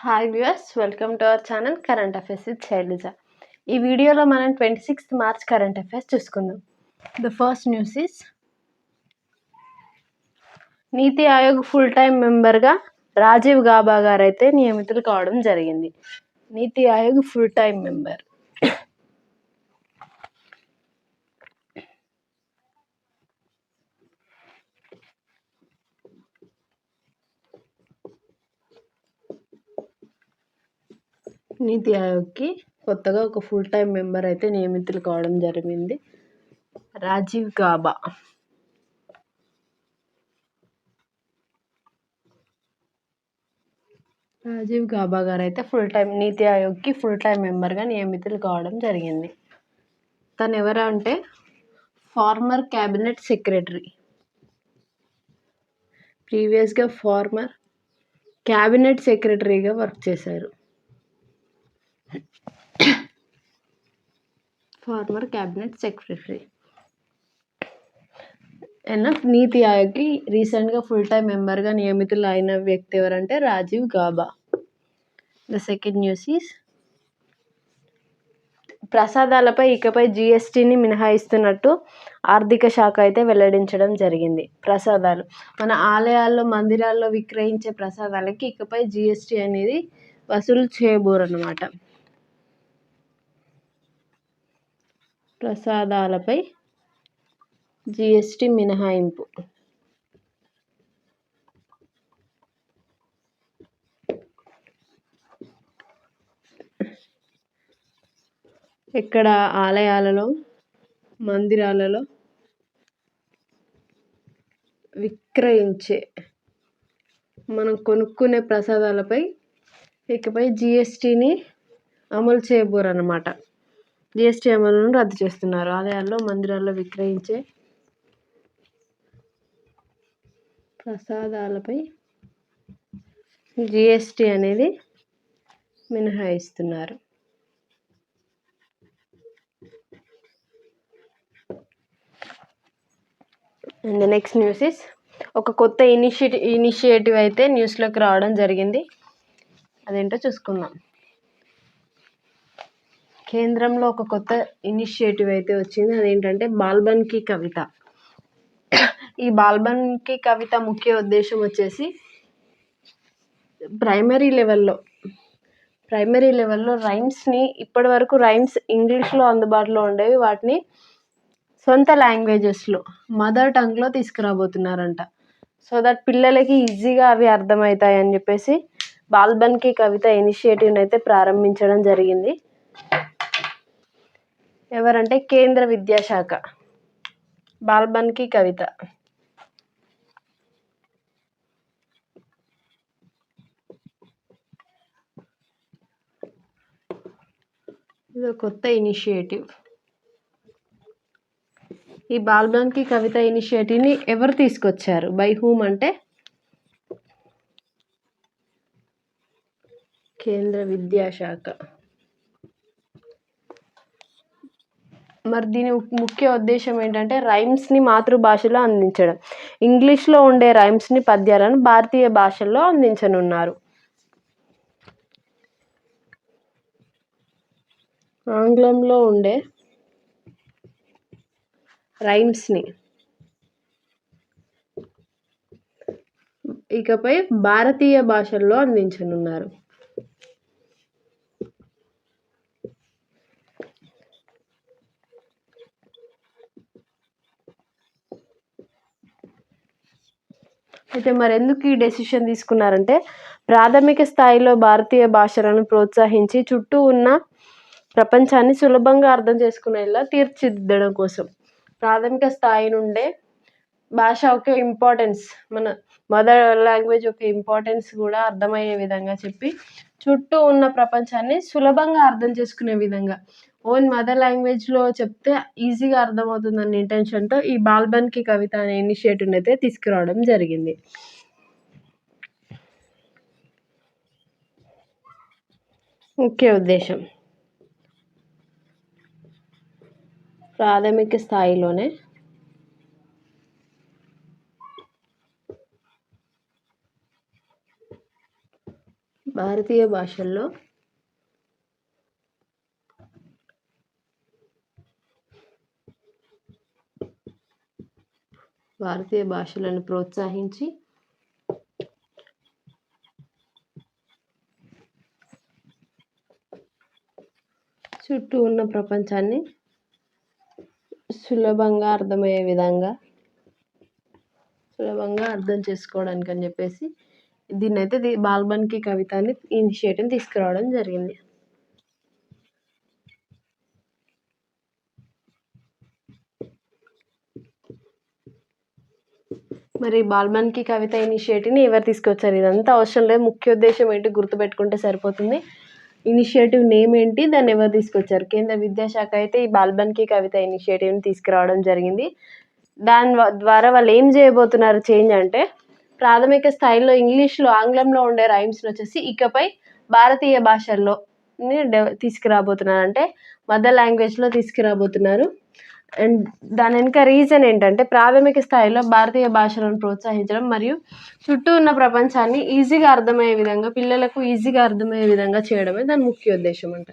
Hi viewers, welcome to our channel current affairs with Shailaja. ఈ వీడియోలో మనం 26 మార్చ్ కరెంట్ అఫైర్స్ చూసుకుందాం. The first news is NITI Aayog full time మెంబర్గా Rajiv GABA గారు అయితే నియమితులు కావడం జరిగింది. నీతి ఆయోగ్ ఫుల్ టైం మెంబర్. నీతి ఆయోగ్కి కొత్తగా ఒక ఫుల్ టైం మెంబర్ అయితే నియమితులు కావడం జరిగింది. రాజీవ్ గాబా. రాజీవ్ గాబా గారు అయితే నీతి ఆయోగ్కి ఫుల్ టైం మెంబర్గా నియమితులు కావడం జరిగింది. తను ఎవరంటే ఫార్మర్ క్యాబినెట్ సెక్రటరీ. ప్రీవియస్గా ఫార్మర్ క్యాబినెట్ సెక్రటరీగా వర్క్ చేశారు. Former cabinet secretary. నీతి ఆయోగ్కి రీసెంట్గా ఫుల్ టైం మెంబర్గా నియమితులు అయిన వ్యక్తి ఎవరంటే Rajiv Gaba. The second news is ప్రసాదాలపై ఇకపై జిఎస్టీని మినహాయిస్తున్నట్టు ఆర్థిక శాఖ అయితే వెల్లడించడం జరిగింది. ప్రసాదాలు మన ఆలయాల్లో, మందిరాల్లో విక్రయించే ప్రసాదాలకి ఇకపై జిఎస్టీ అనేది వసూలు చేయబోరన్నమాట. ప్రసాదాలపై జిఎస్టీ మినహాయింపు. ఇక్కడ ఆలయాలలో, మందిరాలలో విక్రయించే మనం కొనుక్కునే ప్రసాదాలపై ఇకపై జిఎస్టీని అమలు చేయబోరన్నమాట. జిఎస్టీ అమలును రద్దు చేస్తున్నారు. ఆలయాల్లో, మందిరాల్లో విక్రయించే ప్రసాదాలపై జిఎస్టీ అనేది మినహాయిస్తున్నారు. And the next news is ఒక కొత్త ఇనిషియేటివ్ అయితే న్యూస్లోకి రావడం జరిగింది. అదేంటో చూసుకుందాం. కేంద్రంలో ఒక కొత్త ఇనిషియేటివ్ అయితే వచ్చింది. అదేంటంటే బాల్బన్ కీ కవిత. ఈ బాల్బన్ కీ కవిత ముఖ్య ఉద్దేశం వచ్చేసి ప్రైమరీ లెవెల్లో రైమ్స్ని, ఇప్పటి వరకు రైమ్స్ ఇంగ్లీష్లో అందుబాటులో ఉండేవి, వాటిని సొంత లాంగ్వేజెస్లో, మదర్ టంగ్లో తీసుకురాబోతున్నారంట. సో దట్ పిల్లలకి ఈజీగా అవి అర్థమవుతాయి అని చెప్పేసి బాల్బన్ కీ కవిత ఇనిషియేటివ్ని అయితే ప్రారంభించడం జరిగింది. ఎవరంటే కేంద్ర విద్యాశాఖ. బాల్బన్ కీ కవిత. ఇది కొత్త ఇనిషియేటివ్. ఈ బాల్బన్ కీ కవిత ఇనిషియేటివ్ని ఎవరు తీసుకొచ్చారు? బై హూమ్ అంటే కేంద్ర విద్యాశాఖ. మరి దీని ముఖ్య ఉద్దేశం ఏంటంటే రైమ్స్ని మాతృభాషలో అందించడం. ఇంగ్లీష్లో ఉండే రైమ్స్ని, పద్యాలను భారతీయ భాషల్లో అందించనున్నారు. ఆంగ్లంలో ఉండే రైమ్స్ని ఇకపై భారతీయ భాషల్లో అందించనున్నారు. అయితే మరి ఎందుకు ఈ డెసిషన్ తీసుకున్నారంటే ప్రాథమిక స్థాయిలో భారతీయ భాషలను ప్రోత్సహించి చుట్టూ ఉన్న ప్రపంచాన్ని సులభంగా అర్థం చేసుకునేలా తీర్చిదిద్దడం కోసం. ప్రాథమిక స్థాయి నుండే భాష ఒక ఇంపార్టెన్స్, మన మదర్ లాంగ్వేజ్ ఒక ఇంపార్టెన్స్ కూడా అర్థమయ్యే విధంగా చెప్పి చుట్టూ ఉన్న ప్రపంచాన్ని సులభంగా అర్థం చేసుకునే విధంగా ఓన్ మదర్ లాంగ్వేజ్లో చెప్తే ఈజీగా అర్థమవుతుందన్న ఇంటెన్షన్తో ఈ బాల్బన్ కీ కవిత అనే ఇనిషియేటివ్ని అయితే తీసుకురావడం జరిగింది. ముఖ్య ఉద్దేశం ప్రాథమిక స్థాయిలోనే భారతీయ భాషల్లో భారతీయ భాషలను ప్రోత్సహించి చుట్టూ ఉన్న ప్రపంచాన్ని సులభంగా అర్థం చేసుకోవడానికి అని చెప్పేసి దీన్నైతే బాల్బన్కి కవితని ఇనిషియేటివ్ తీసుకురావడం జరిగింది. మరి బాల్బన్కి కవిత ఇనిషియేటివ్ని ఎవరు తీసుకొచ్చారు? ఇదంతా అవసరం లేదు, ముఖ్య ఉద్దేశం ఏంటి గుర్తుపెట్టుకుంటే సరిపోతుంది. ఇనిషియేటివ్ నేమ్ ఏంటి, దాన్ని ఎవరు తీసుకొచ్చారు? కేంద్ర విద్యాశాఖ అయితే ఈ బాల్బన్కి కవిత ఇనిషియేటివ్ని తీసుకురావడం జరిగింది. దాని ద్వారా వాళ్ళు ఏం చేయబోతున్నారు చేంజ్ అంటే, ప్రాథమిక స్థాయిలో ఇంగ్లీష్లో ఆంగ్లంలో ఉండే రైమ్స్ని వచ్చేసి ఇకపై భారతీయ భాషల్లో తీసుకురాబోతున్నారు, అంటే మదర్ లాంగ్వేజ్లో తీసుకురాబోతున్నారు. అండ్ దాని వెనుక రీజన్ ఏంటంటే, ప్రాథమిక స్థాయిలో భారతీయ భాషలను ప్రోత్సహించడం మరియు చుట్టూ ఉన్న ప్రపంచాన్ని ఈజీగా అర్థమయ్యే విధంగా, పిల్లలకు ఈజీగా అర్థమయ్యే విధంగా చేయడమే దాని ముఖ్య ఉద్దేశం అంట.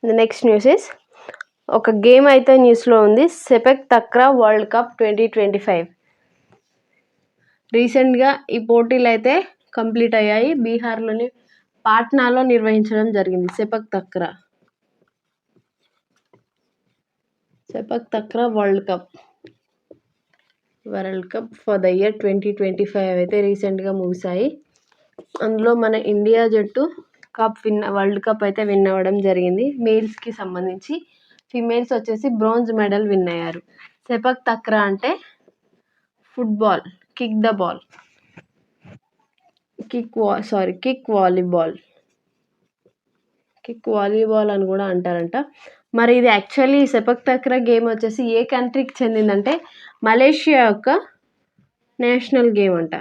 ద నెక్స్ట్ న్యూస్ ఇస్, ఒక గేమ్ అయితే న్యూస్లో ఉంది, సెపెక్ తక్రా వరల్డ్ కప్ 2025. రీసెంట్గా ఈ పోటీలు అయితే కంప్లీట్ అయ్యాయి. బీహార్లోని పాట్నాలో నిర్వహించడం జరిగింది sepak తక్రా world cup for the year 2025 అయితే రీసెంట్గా ముగిశాయి. అందులో మన ఇండియా జట్టు వరల్డ్ కప్ అయితే విన్ అవ్వడం జరిగింది. మేల్స్కి సంబంధించి, ఫీమేల్స్ వచ్చేసి బ్రోంజ్ మెడల్ విన్ అయ్యారు. సెపక్ తక్రా అంటే football, kick the ball, kick volleyball అని కూడా అంటారంట. మరి ఇది యాక్చువల్లీ సెపక్ తక్రా గేమ్ వచ్చేసి ఏ కంట్రీకి చెందిందంటే మలేషియా యొక్క నేషనల్ గేమ్ అంట.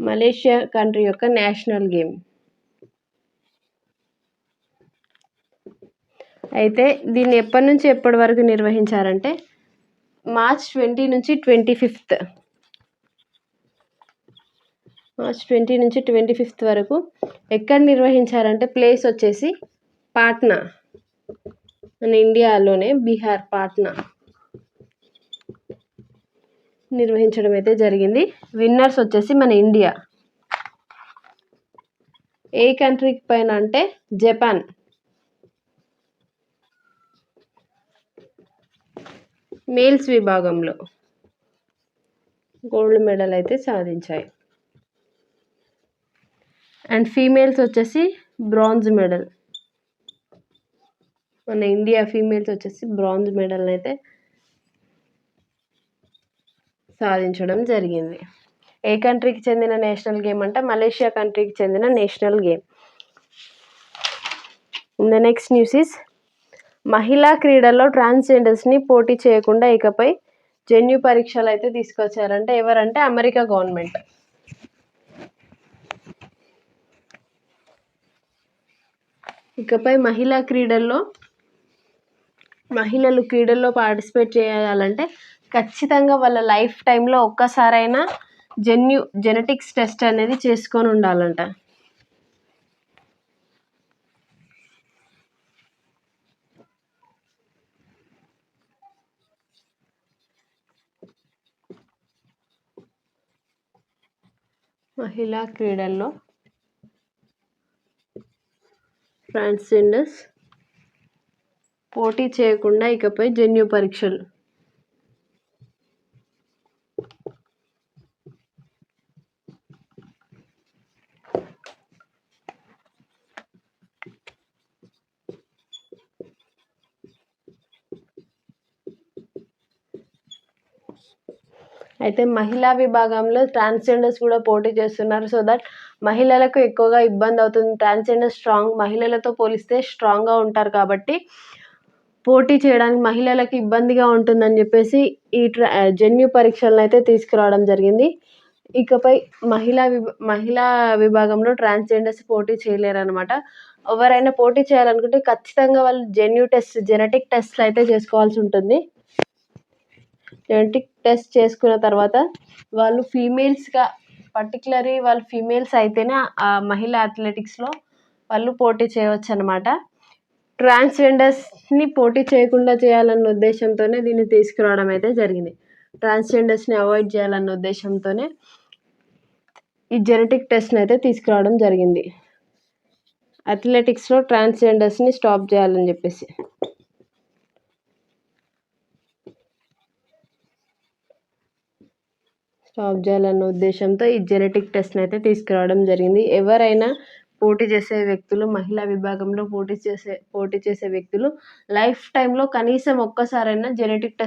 మలేషియా కంట్రీ యొక్క నేషనల్ గేమ్. అయితే దీన్ని ఎప్పటి నుంచి ఎప్పటి వరకు నిర్వహించారంటే మార్చ్ 20 నుంచి 25 వరకు. ఎక్కడ నిర్వహించారంటే ప్లేస్ వచ్చేసి పాట్నా, మన ఇండియాలోనే బీహార్ పాట్నా నిర్వహించడం అయితే జరిగింది. విన్నర్స్ వచ్చేసి మన ఇండియా. ఏ కంట్రీకి పైన అంటే జపాన్. మేల్స్ విభాగంలో గోల్డ్ మెడల్ అయితే సాధించాయి. అండ్ ఫీమేల్స్ వచ్చేసి బ్రాంజ్ మెడల్. మన ఇండియా ఫీమేల్స్ వచ్చేసి బ్రాంజ్ మెడల్ అయితే సాధించడం జరిగింది. ఏ కంట్రీకి చెందిన నేషనల్ గేమ్ అంటే మలేషియా కంట్రీకి చెందిన national game. The next news is, మహిళా క్రీడల్లో ట్రాన్స్జెండర్స్ని పోటీ చేయకుండా ఇకపై జన్యు పరీక్షలు అయితే తీసుకొచ్చారంటే ఎవరంటే అమెరికా గవర్నమెంట్. ఇకపై మహిళలు క్రీడల్లో పార్టిసిపేట్ చేయాలంటే ఖచ్చితంగా వాళ్ళ లైఫ్ టైంలో ఒక్కసారైనా జెనెటిక్స్ టెస్ట్ అనేది చేసుకొని ఉండాలంట. మహిళా క్రీడల్లో ట్రాన్స్జెండర్స్ పోటీ చేయకుండా ఇకపై జన్యు పరీక్షలు. అయితే మహిళా విభాగంలో ట్రాన్స్జెండర్స్ కూడా పోటీ చేస్తున్నారు. సో దట్ మహిళలకు ఎక్కువగా ఇబ్బంది అవుతుంది. ట్రాన్స్జెండర్ మహిళలతో పోలిస్తే స్ట్రాంగ్గా ఉంటారు కాబట్టి పోటీ చేయడానికి మహిళలకు ఇబ్బందిగా ఉంటుందని చెప్పేసి ఈ జన్యు పరీక్షలను అయితే తీసుకురావడం జరిగింది. ఇకపై మహిళా విభాగంలో ట్రాన్స్జెండర్స్ పోటీ చేయలేరు అనమాట. ఎవరైనా పోటీ చేయాలనుకుంటే ఖచ్చితంగా వాళ్ళు జెనెటిక్ టెస్ట్ అయితే చేసుకోవాల్సి ఉంటుంది. జెనెటిక్ టెస్ట్ చేసుకున్న తర్వాత వాళ్ళు ఫీమేల్స్గా పర్టికులర్లీ వాళ్ళు ఫీమేల్స్ అయితేనే ఆ మహిళా అథ్లెటిక్స్లో వాళ్ళు పోటీ చేయవచ్చు అనమాట. ట్రాన్స్జెండర్స్ని పోటీ చేయకుండా చేయాలన్న ఉద్దేశంతోనే దీన్ని తీసుకురావడం అయితే జరిగింది. ట్రాన్స్జెండర్స్ని అవాయిడ్ చేయాలన్న ఉద్దేశంతోనే ఈ జెనెటిక్ టెస్ట్ని అయితే తీసుకురావడం జరిగింది. అథ్లెటిక్స్లో ట్రాన్స్జెండర్స్ని స్టాప్ చేయాలని చెప్పేసి. స్టాప్ చేయాలన్న ఉద్దేశంతో ఈ జెనెటిక్ టెస్ట్ని అయితే తీసుకురావడం జరిగింది. ఎవరైనా పోటీ చేసే వ్యక్తులు, మహిళా విభాగంలో పోటీ చేసే వ్యక్తులు లైఫ్ టైంలో కనీసం ఒక్కసారైనా జెనెటిక్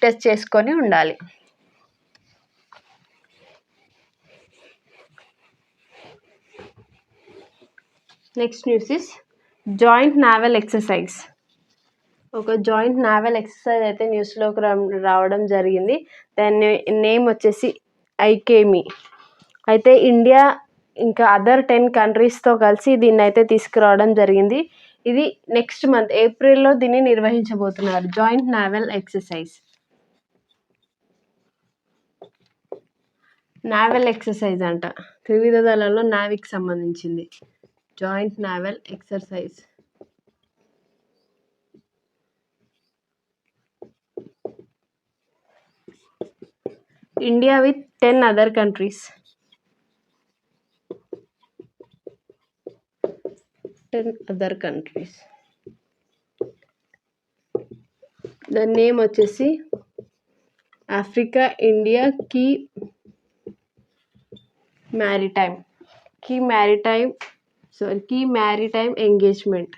టెస్ట్ చేసుకొని ఉండాలి. Next news is joint naval exercise. ఒక జాయింట్ నావల్ ఎక్సర్సైజ్ అయితే న్యూస్లోకి రావడం జరిగింది. దాని నేమ్ వచ్చేసి ఐకేమి. అయితే ఇండియా ఇంకా అదర్ 10 కంట్రీస్తో కలిసి దీన్ని అయితే తీసుకురావడం జరిగింది. ఇది నెక్స్ట్ మంత్ ఏప్రిల్లో దీన్ని నిర్వహించబోతున్నారు. Joint naval exercise. Naval exercise అంట, త్రివిధ దళాల్లో నావిక్ సంబంధించింది. Joint naval exercise. India with 10 other countries. 10 other countries. The name వచ్చేసి Africa India key maritime engagement.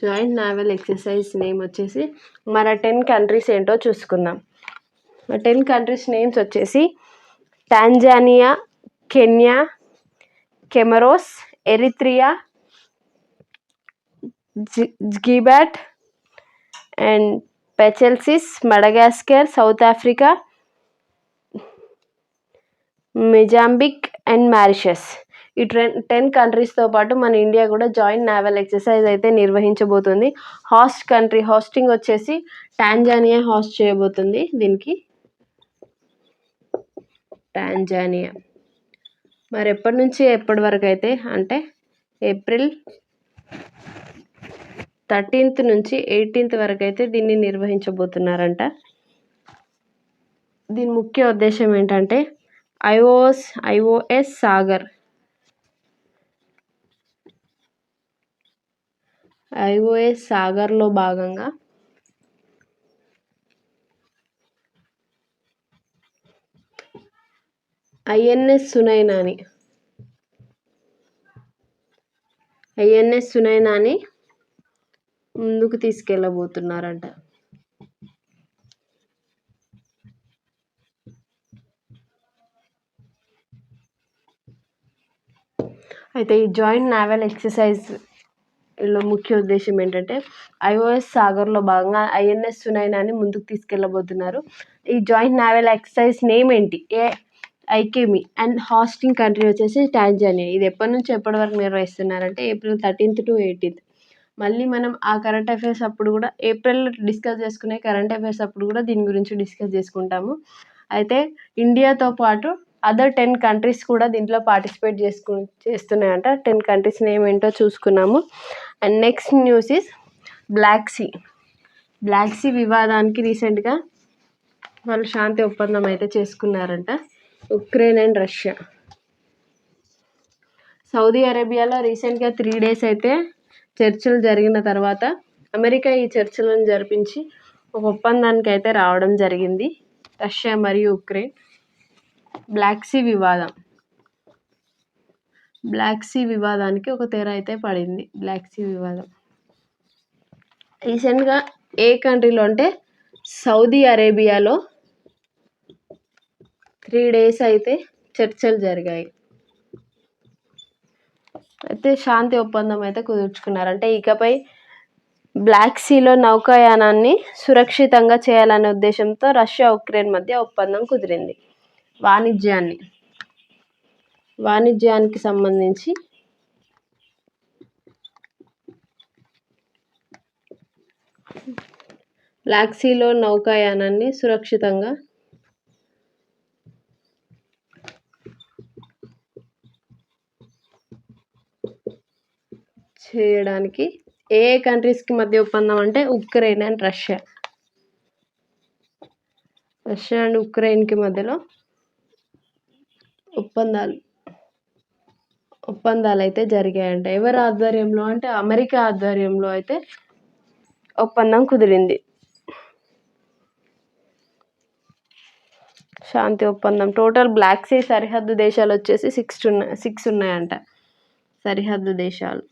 Joint naval exercise name వచ్చేసి మన 10 కంట్రీస్ ఏంటో చూసుకుందాం. 10 కంట్రీస్ నేమ్స్ వచ్చేసి Tanzania, Kenya, Comoros, Eritrea, Djibouti and Seychelles, Madagascar, South Africa, Mozambique and Mauritius. ఈ 10 కంట్రీస్తో పాటు మన India కూడా జాయింట్ నావల్ ఎక్సర్సైజ్ అయితే నిర్వహించబోతుంది. హోస్టింగ్ వచ్చేసి టాంజానియా హోస్ట్ చేయబోతుంది. దీనికి టాంజానియా. మరి ఎప్పటి నుంచి ఎప్పటి వరకు అయితే అంటే ఏప్రిల్ 13th నుంచి 18th వరకు అయితే దీన్ని నిర్వహించబోతున్నారంట. దీని ముఖ్య ఉద్దేశం ఏంటంటే ఐఓఎస్ సాగర్లో భాగంగా ఐఎన్ఎస్ సునైనాని ముందుకు తీసుకెళ్ళబోతున్నారంట. అయితే ఈ జాయింట్ నావల్ ఎక్సర్సైజ్లో ముఖ్య ఉద్దేశం ఏంటంటే ఐఓఎస్ సాగర్లో భాగంగా ఐఎన్ఎస్ సునైనాని ముందుకు తీసుకెళ్ళబోతున్నారు. ఈ జాయింట్ నావల్ ఎక్సర్సైజ్ నేమ్ ఏంటి? ఐకేమి అండ్ హాస్టింగ్ కంట్రీ వచ్చేసి టాంజానియా. ఇది ఎప్పటి నుంచి ఎప్పటి వరకు నిర్వహిస్తున్నారంటే ఏప్రిల్ 13th to 18th. మళ్ళీ మనం ఆ కరెంట్ అఫైర్స్ అప్పుడు కూడా ఏప్రిల్లో డిస్కస్ చేసుకునే కరెంట్ అఫైర్స్ అప్పుడు కూడా దీని గురించి డిస్కస్ చేసుకుంటాము. అయితే ఇండియాతో పాటు అదర్ 10 కంట్రీస్ కూడా దీంట్లో పార్టిసిపేట్ చేస్తున్నాయంట. 10 కంట్రీస్ నేమ్ ఏంటో చూసుకున్నాము. And next news is Black Sea వివాదానికి రీసెంట్గా వాళ్ళు శాంతి ఒప్పందం అయితే చేసుకున్నారంట. Ukraine and Russia. సౌదీ అరేబియాలో రీసెంట్గా 3 days అయితే చర్చలు జరిగిన తర్వాత అమెరికా ఈ చర్చలను జరిపించి ఒక ఒప్పందానికి అయితే రావడం జరిగింది. రష్యా మరియు ఉక్రెయిన్. బ్లాక్ సీ వివాదానికి ఒక తెర అయితే పడింది. బ్లాక్ సీ వివాదం రీసెంట్గా ఏ కంట్రీలో అంటే సౌదీ అరేబియాలో 3 days అయితే చర్చలు జరిగాయి. అయితే శాంతి ఒప్పందం అయితే కుదుర్చుకున్నారంటే ఇకపై బ్లాక్ సీలో నౌకాయానాన్ని సురక్షితంగా చేయాలనే ఉద్దేశంతో రష్యా ఉక్రెయిన్ మధ్య ఒప్పందం కుదిరింది. వాణిజ్యాన్ని వాణిజ్యానికి సంబంధించి బ్లాక్ సీలో నౌకాయానాన్ని సురక్షితంగా చేయడానికి ఏ కంట్రీస్కి మధ్య ఒప్పందం అంటే ఉక్రెయిన్ అండ్ రష్యా అండ్ ఉక్రెయిన్కి మధ్యలో ఒప్పందాలు అయితే జరిగాయంట. ఎవరి ఆధ్వర్యంలో అంటే అమెరికా ఆధ్వర్యంలో అయితే ఒప్పందం కుదిరింది. శాంతి ఒప్పందం. టోటల్ బ్లాక్ సీ సరిహద్దు దేశాలు వచ్చేసి 6 ఉన్నాయంట సరిహద్దు దేశాలు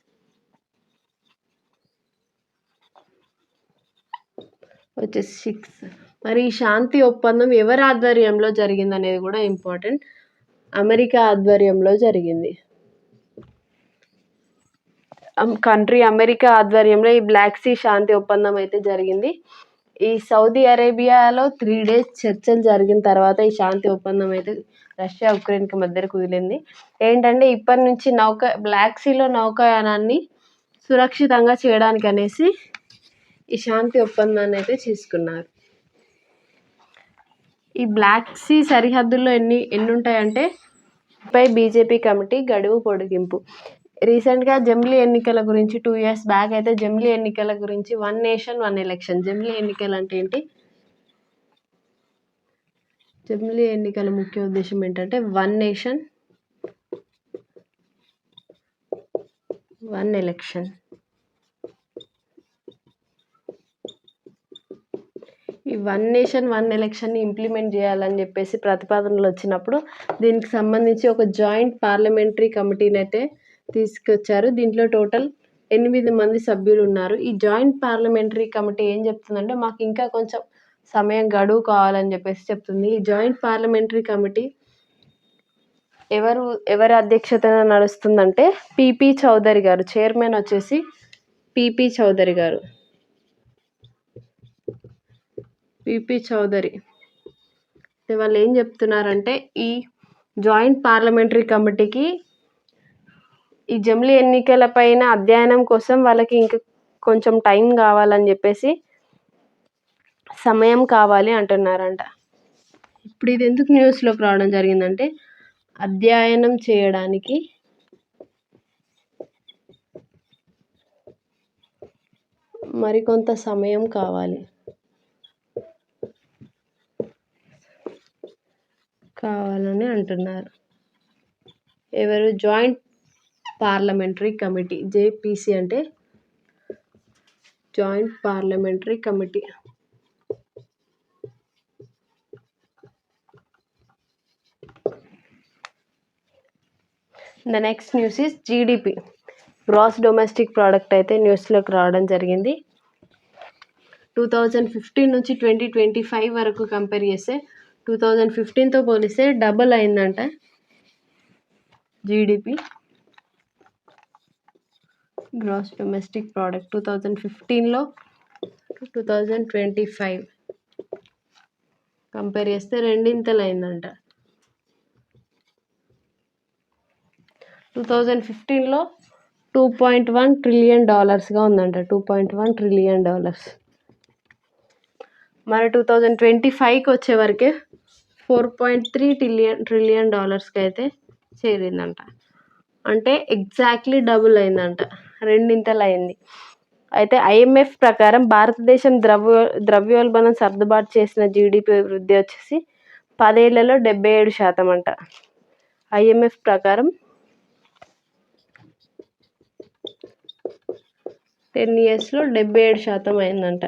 వచ్చేసి 6. మరి ఈ శాంతి ఒప్పందం ఎవరి ఆధ్వర్యంలో జరిగింది అనేది కూడా ఇంపార్టెంట్. అమెరికా ఆధ్వర్యంలో జరిగింది. అమెరికా ఆధ్వర్యంలో ఈ బ్లాక్ సీ శాంతి ఒప్పందం అయితే జరిగింది. ఈ సౌదీ అరేబియాలో 3 days చర్చలు జరిగిన తర్వాత ఈ శాంతి ఒప్పందం అయితే రష్యా ఉక్రెయిన్కి మధ్య కుదిరింది. ఏంటంటే ఇప్పటి నుంచి బ్లాక్ సీలో నౌకాయానాన్ని సురక్షితంగా చేయడానికి అనేసి ఈ శాంతి ఒప్పందాన్ని అయితే చేసుకున్నారు. ఈ బ్లాక్ సీ సరిహద్దుల్లో ఎన్ని ఉంటాయంటే పై బీజేపీ కమిటీ గడువు పొడిగింపు. రీసెంట్గా జమిలీ ఎన్నికల గురించి 2 years బ్యాక్ అయితే జమిలీ ఎన్నికల గురించి 1 nation 1 election. జమిలీ ఎన్నికలు అంటే ఏంటి? జమిలీ ఎన్నికల ముఖ్య ఉద్దేశం ఏంటంటే 1 nation 1 election. ఈ 1 nation 1 election ఇంప్లిమెంట్ చేయాలని చెప్పేసి ప్రతిపాదనలు వచ్చినప్పుడు దీనికి సంబంధించి ఒక జాయింట్ పార్లమెంటరీ కమిటీని అయితే తీసుకొచ్చారు. దీంట్లో టోటల్ 8 మంది సభ్యులు ఉన్నారు. ఈ జాయింట్ పార్లమెంటరీ కమిటీ ఏం చెప్తుందంటే మాకు ఇంకా కొంచెం సమయం గడువు కావాలని చెప్పేసి చెప్తుంది. ఈ జాయింట్ పార్లమెంటరీ కమిటీ ఎవరి అధ్యక్షతన నడుస్తుందంటే పిపి చౌదరి గారు. చైర్మన్ వచ్చేసి పిపి చౌదరి గారు. పిపి చౌదరి వాళ్ళు ఏం చెప్తున్నారంటే ఈ జాయింట్ పార్లమెంటరీ కమిటీకి ఈ జమిలీ ఎన్నికల పైన అధ్యయనం కోసం వాళ్ళకి ఇంకా కొంచెం టైం కావాలని చెప్పేసి సమయం కావాలి అంటున్నారంట. ఇప్పుడు ఇది ఎందుకు న్యూస్లోకి రావడం జరిగిందంటే అధ్యయనం చేయడానికి మరికొంత సమయం కావాలని అంటున్నారు. ఎవరు? జాయింట్ పార్లమెంటరీ కమిటీ, జేపీసీ అంటే joint parliamentary committee. The next news is GDP, gross domestic product అయితే న్యూస్లోకి రావడం జరిగింది. 2015 నుంచి 2025 వరకు కంపేర్ చేస్తే 2015తో పోలిస్తే డబుల్ అయిందంట జీడిపి, గ్రాస్ డొమెస్టిక్ ప్రోడక్ట్. 2015లో 2025 కంపేర్ చేస్తే రెండింతలు అయిందంట. 2015లో $2.1 trillion ఉందంట. $2.1 trillion. మరి 2025కి వచ్చే వరకే $4.3 trillion అయితే చేరిందంట. అంటే ఎగ్జాక్ట్లీ డబుల్ అయిందంట, రెండింతలు అయింది. అయితే ఐఎంఎఫ్ ప్రకారం భారతదేశం ద్రవ్యోల్బణం సర్దుబాటు చేసిన జీడిపి వృద్ధి వచ్చేసి 10 ఏళ్లలో 77% అంట. ఐఎంఎఫ్ ప్రకారం 10 yearsలో 77% అయిందంట.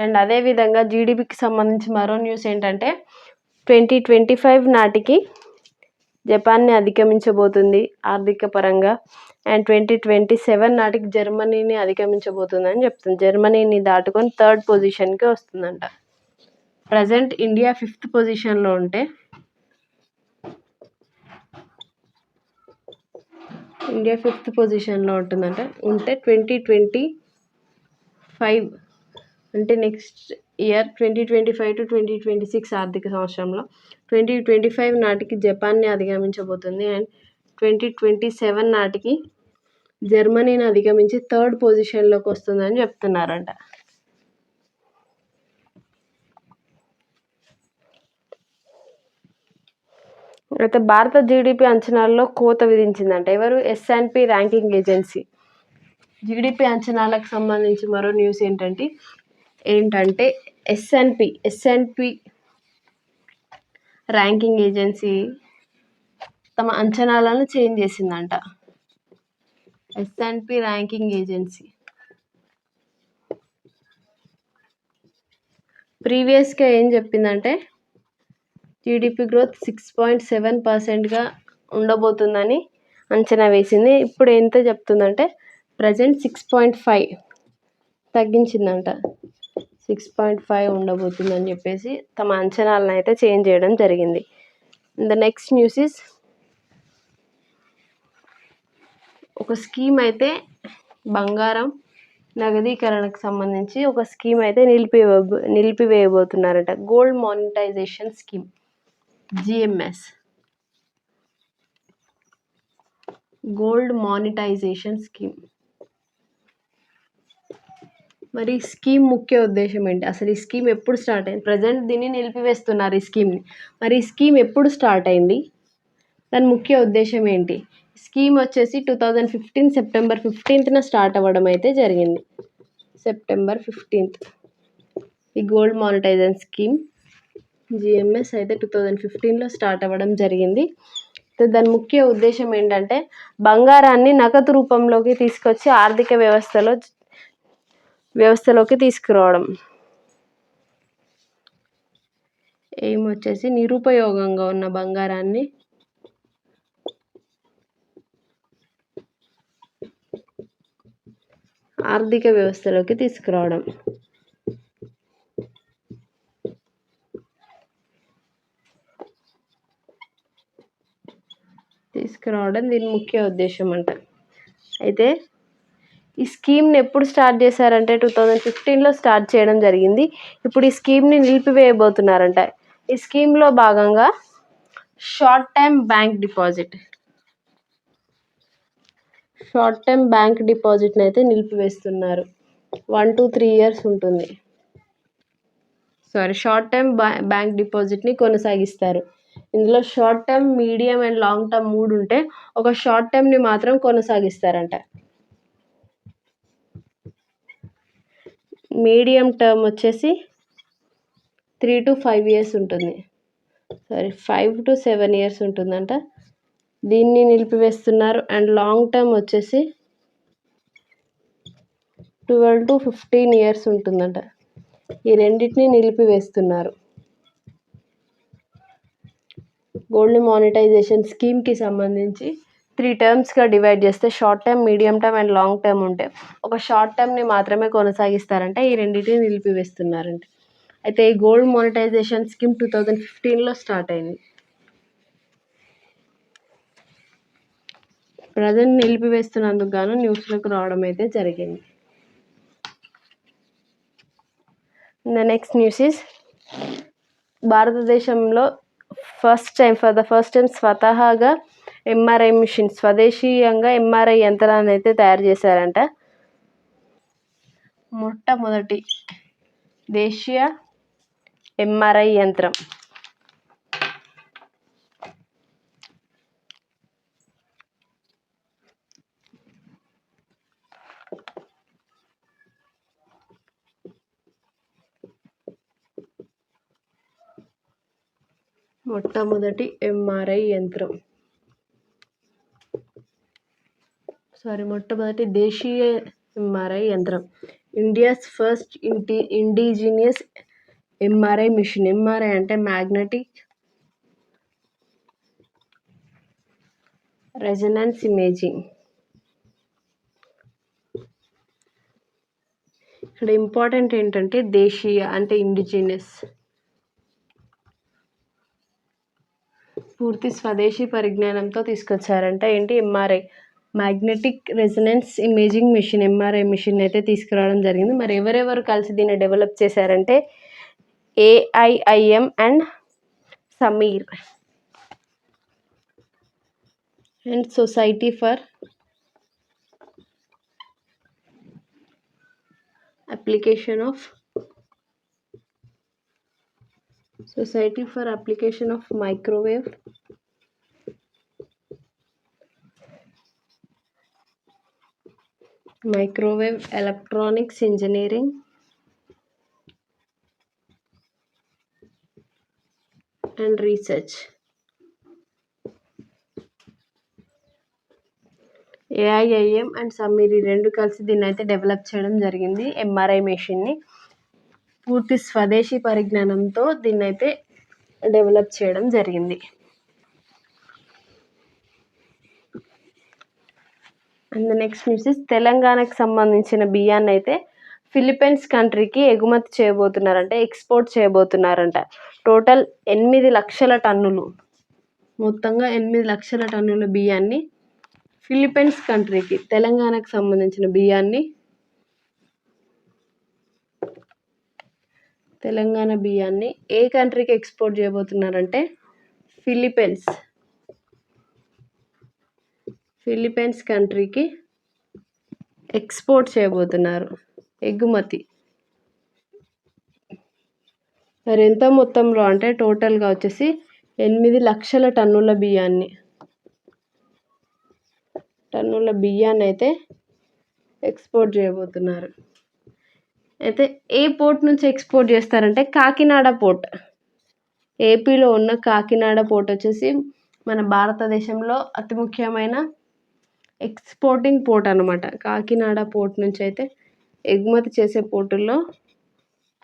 అండ్ అదేవిధంగా జీడిపికి సంబంధించి మరో న్యూస్ ఏంటంటే 2025 నాటికి జపాన్ని అధిగమించబోతుంది ఆర్థిక పరంగా. అండ్ 2027 నాటికి జర్మనీని అధిగమించబోతుంది అని చెప్తుంది. జర్మనీని దాటుకొని 3rd పొజిషన్కి వస్తుందంట. ప్రజెంట్ ఇండియా 5th పొజిషన్లో ఉంటే 5th పొజిషన్లో ఉంటుందంట. 2025 అంటే నెక్స్ట్ ఇయర్ 2025 to 2026 ఆర్థిక సంవత్సరంలో 2025 నాటికి జపాన్ని అధిగమించబోతుంది అండ్ 2027 నాటికి జర్మనీని అధిగమించి థర్డ్ పొజిషన్లోకి వస్తుందని చెప్తున్నారంట. అయితే భారత జీడిపి అంచనాల్లో కోత విధించిందంట. ఎవరు? S&P ranking agency. జీడిపి అంచనాలకు సంబంధించి మరో న్యూస్ ఏంటంటే ఎస్ఎన్పి ర్యాంకింగ్ ఏజెన్సీ తమ అంచనాలను చేంజ్ చేసిందంట. S&P ర్యాంకింగ్ ఏజెన్సీ ప్రీవియస్గా ఏం చెప్పిందంటే జీడిపి గ్రోత్ 6.7%గా ఉండబోతుందని అంచనా వేసింది. ఇప్పుడు ఎంత చెప్తుందంటే ప్రజెంట్ 6.5 తగ్గించిందంట. 6.5 ఉండబోతుందని చెప్పేసి తమ అంచనాలను అయితే చేంజ్ చేయడం జరిగింది. ద నెక్స్ట్ న్యూస్ ఇస్ ఒక స్కీమ్ అయితే బంగారం నగదీకరణకు సంబంధించి ఒక స్కీమ్ అయితే నిలిపివేయబోతున్నారట. Gold monetization scheme GMS. Gold monetization scheme. మరి స్కీమ్ ముఖ్య ఉద్దేశం ఏంటి? అసలు ఈ స్కీమ్ ఎప్పుడు స్టార్ట్ అయింది? ప్రజెంట్ దీన్ని నిలిపివేస్తున్నారు ఈ స్కీమ్ని. మరి ఈ స్కీమ్ ఎప్పుడు స్టార్ట్ అయింది? దాని ముఖ్య ఉద్దేశం ఏంటి? స్కీమ్ వచ్చేసి 2015 సెప్టెంబర్ 15న స్టార్ట్ అవ్వడం అయితే జరిగింది. సెప్టెంబర్ 15th ఈ గోల్డ్ మానిటైజేషన్ స్కీమ్ GMS అయితే 2015లో స్టార్ట్ అవ్వడం జరిగింది. దాని ముఖ్య ఉద్దేశం ఏంటంటే బంగారాన్ని నగదు రూపంలోకి తీసుకొచ్చి ఆర్థిక వ్యవస్థలోకి తీసుకురావడం. ఏమొచ్చేసి నిరుపయోగంగా ఉన్న బంగారాన్ని ఆర్థిక వ్యవస్థలోకి తీసుకురావడం. దీని ముఖ్య ఉద్దేశం అంట. అయితే ఈ స్కీమ్ని ఎప్పుడు స్టార్ట్ చేశారంటే 2015లో స్టార్ట్ చేయడం జరిగింది. ఇప్పుడు ఈ స్కీమ్ని నిలిపివేయబోతున్నారంట. ఈ స్కీమ్లో భాగంగా షార్ట్ టర్మ్ బ్యాంక్ డిపాజిట్ని అయితే నిలిపివేస్తున్నారు. 1 to 3 years ఉంటుంది. షార్ట్ టర్మ్ బ్యాంక్ డిపాజిట్ని కొనసాగిస్తారు. ఇందులో short term, medium and long term 3 ఉంటే ఒక షార్ట్ టర్మ్ని మాత్రం కొనసాగిస్తారంట. మీడియం టర్మ్ వచ్చేసి 3 to 5 years ఉంటుంది. 5 to 7 years ఉంటుందంట. దీన్ని నిలిపివేస్తున్నారు. అండ్ లాంగ్ టర్మ్ వచ్చేసి 12 to 15 years ఉంటుందంట. ఈ రెండింటిని నిలిపివేస్తున్నారు. గోల్డ్ మానిటైజేషన్ స్కీమ్కి సంబంధించి 3 టర్మ్స్గా డివైడ్ చేస్తే short term, medium term and long term ఉంటే ఒక షార్ట్ టర్మ్ని మాత్రమే కొనసాగిస్తారంట. ఈ రెండింటిని నిలిపివేస్తున్నారంట. అయితే ఈ గోల్డ్ మానిటైజేషన్ స్కీమ్ 2015లో స్టార్ట్ అయింది. ప్రజెంట్ నిలిపివేస్తున్నందుకు గాను న్యూస్లోకి రావడం అయితే జరిగింది. ద నెక్స్ట్ న్యూస్ ఇస్ భారతదేశంలో ఫర్ ద ఫస్ట్ టైం స్వతహాగా MRI మిషన్, స్వదేశీయంగా MRI యంత్రాన్ని అయితే తయారు చేశారంట. మొట్టమొదటి దేశీయ MRI యంత్రం. మొట్టమొదటి దేశీయ MRI యంత్రం. India's first indigenous MRI machine. MRI అంటే మ్యాగ్నెటిక్ రెజొనెన్స్ ఇమేజింగ్. ఇక్కడ ఇంపార్టెంట్ ఏంటంటే దేశీయ అంటే ఇండిజినియస్, పూర్తి స్వదేశీ పరిజ్ఞానంతో తీసుకొచ్చారంట. ఏంటి? MRI magnetic resonance imaging machine, MRI machine అయితే తీసుకురావడం జరిగింది. మరి ఎవరెవరు కలిసి దీన్ని డెవలప్ చేశారంటే AIIM and Samir. And Society for Application of Microwave Electronics Engineering and Research. AIIM and Sameer రెండు కలిసి దీన్ని అయితే డెవలప్ చేయడం జరిగింది. ఎంఆర్ఐ మెషిన్ని పూర్తి స్వదేశీ పరిజ్ఞానంతో దీన్ని అయితే డెవలప్ చేయడం జరిగింది. అండ్ నెక్స్ట్ న్యూస్ ఇస్ తెలంగాణకు సంబంధించిన బియ్యాన్ని అయితే ఫిలిప్పైన్స్ కంట్రీకి ఎగుమతి చేయబోతున్నారంట, ఎక్స్పోర్ట్ చేయబోతున్నారంట. టోటల్ 8 లక్షల టన్నులు, మొత్తంగా 8 లక్షల టన్నుల బియ్యాన్ని ఫిలిప్పైన్స్ కంట్రీకి, తెలంగాణకు సంబంధించిన బియ్యాన్ని, తెలంగాణ బియ్యాన్ని ఏ కంట్రీకి ఎక్స్పోర్ట్ చేయబోతున్నారంటే ఫిలిప్పైన్స్ కంట్రీకి ఎక్స్పోర్ట్ చేయబోతున్నారు, ఎగుమతి. మరి ఎంత మొత్తంలో అంటే టోటల్గా వచ్చేసి 8 లక్షల టన్నుల బియ్యాన్ని అయితే ఎక్స్పోర్ట్ చేయబోతున్నారు. అయితే ఏ పోర్ట్ నుంచి ఎక్స్పోర్ట్ చేస్తారంటే కాకినాడ పోర్ట్, ఏపీలో ఉన్న కాకినాడ పోర్ట్ వచ్చేసి మన భారతదేశంలో అతి ముఖ్యమైన ఎక్స్పోర్టింగ్ పోర్ట్ అనమాట. కాకినాడ పోర్ట్ నుంచి అయితే ఎగుమతి చేసే పోర్టుల్లో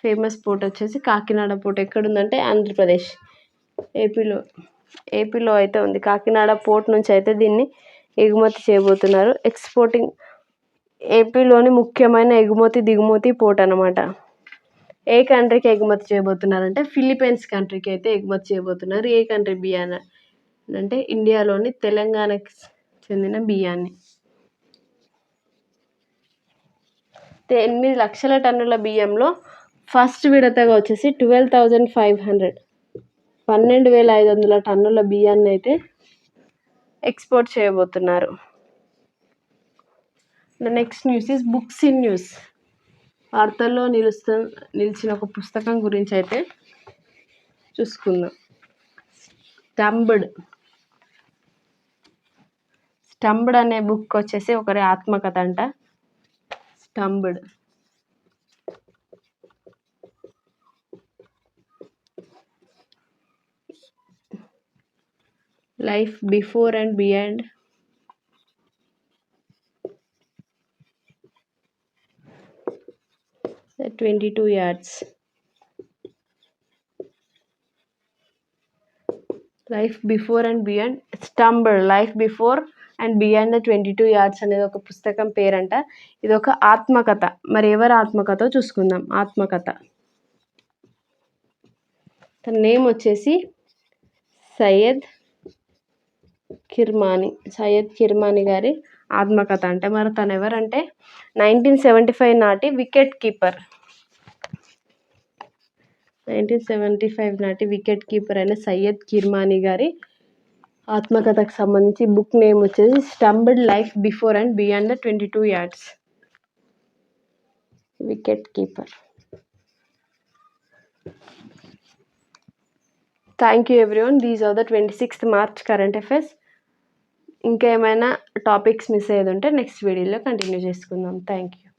ఫేమస్ పోర్ట్ వచ్చేసి కాకినాడ పోర్ట్. ఎక్కడుందంటే ఆంధ్రప్రదేశ్, ఏపీలో అయితే ఉంది. కాకినాడ పోర్ట్ నుంచి అయితే దీన్ని ఎగుమతి చేయబోతున్నారు. ఎక్స్పోర్టింగ్ ఏపీలోని ముఖ్యమైన ఎగుమతి దిగుమతి పోర్ట్ అనమాట. ఏ కంట్రీకి ఎగుమతి చేయబోతున్నారంటే ఫిలిప్పైన్స్ కంట్రీకి అయితే ఎగుమతి చేయబోతున్నారు. ఏ కంట్రీ బియ్యాన్ని అంటే ఇండియాలోని తెలంగాణకి చెందిన బియ్యాన్ని. 8 లక్షల టన్నుల బియ్యంలో ఫస్ట్ విడతగా వచ్చేసి 12,500 టన్నుల బియ్యాన్ని అయితే ఎక్స్పోర్ట్ చేయబోతున్నారు. Next news is books in news. వార్తల్లో నిలిచిన ఒక పుస్తకం గురించి అయితే చూసుకుందాం. స్టంబ్డ్ అనే బుక్ వచ్చేసి ఒకరి ఆత్మకథ అంట. Stumped, life before and beyond the 22 yards. Life before and beyond, stumped life before and beyond the 22 yards అనేది ఒక పుస్తకం పేరంట. ఇది ఒక ఆత్మకథ. మరి ఎవరి ఆత్మకథో చూసుకుందాం. ఆత్మకథ తన నేమ్ వచ్చేసి సయ్యద్ కిర్మానీ గారి ఆత్మకథ అంటే. మరి తను ఎవరంటే 1975 నాటి వికెట్ కీపర్. 1975 నాటి వికెట్ కీపర్ అయిన సయ్యద్ కిర్మానీ గారి ఆత్మకథకు సంబంధించి బుక్ నేమ్ వచ్చేసి stumped life before and beyond the 22 yards. Wicket keeper. Thank you everyone. These are the 26th March current affairs. ఇంకా ఏమైనా టాపిక్స్ మిస్ అయ్యేది ఉంటే నెక్స్ట్ వీడియోలో కంటిన్యూ చేసుకుందాం. Thank you.